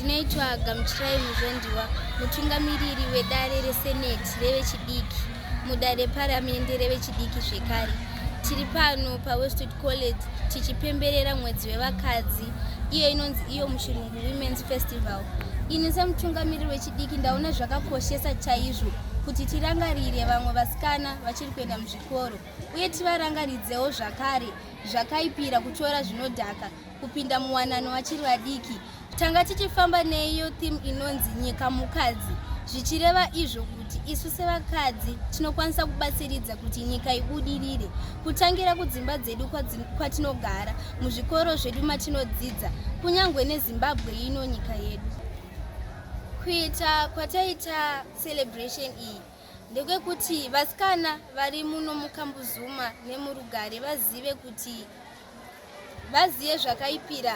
Ndinoitwa kwemhirizhonga, mutungamiriri wedare reseneti revechidiki, mudare reparamende revechidiki zvekare. Tiri pano paWestwood College tichipemberera mwedzi wevakadzi, iyo inonzi iyo muchirungu Women's Festival. Ini semutungamiriri wechidiki ndaona zvakakoshesa chaizvo kuti tirangarire vamwe vasikana vachiri kuenda muzvikoro, uye tivarangaridzewo zvakare zvakaipira kutora zvinodhaka, kupinda muwanano vachiri vadiki. Tanga tichifamba neiyo theme inonzi Nyika mukadzi, zvichireva izvo kuti isu sevakadzi tinokwanisa kubatsiridza kuti nyika ibudirire, kutangira kudzimba dzedu kwatinogara, muzvikoro zvedu matinodzidza, kunyangwe neZimbabwe ino nyika yedu. Kuita kwataita celebration iyi ndekwekuti vasikana vari muno mukambuzuma nemurugare vazive zvakaipira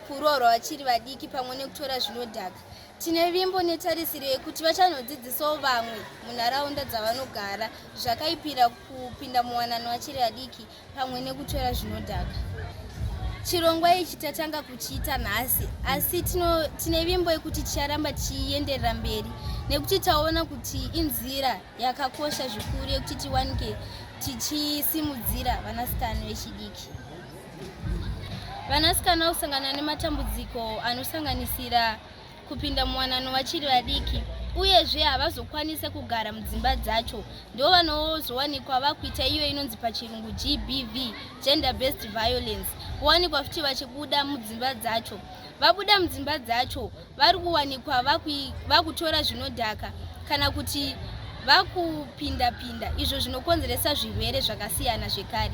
kuroorwa vachiri vadiki pamwe nekutora zvinodhaka. Tine vimbo netarisiro yekuti vachanodzidzisawo vamwe munharaunda dzavanogara zvakaipira kupinda muwanano vachiri vadiki pamwe nekutora zvinodhaka. Chirongwa ichi tatanga kuchiita nhasi, asi tine vimbo yekuti ticharamba tichienderera mberi nekuti taona kuti inzira yakakosha zvikuru yekuti tiwanike tichisimudzira vanasikana vechidiki. Vanasikana kusangana nematambudziko anosanganisira kupinda muwanano vachiri vadiki, uyezve havazokwanise kugara mudzimba dzacho, ndo vanozowanikwa vakuita iyo inonzi pachirungu GBV, gender based violence, kuwanikwa futi vachibuda mudzimba dzacho. Vabuda mudzimba dzacho vari kuwanikwa vakutora zvinodhaka kana kuti vakupinda-pinda, izvo zvinokonzeresa zvirwere zvakasiyana zvekare.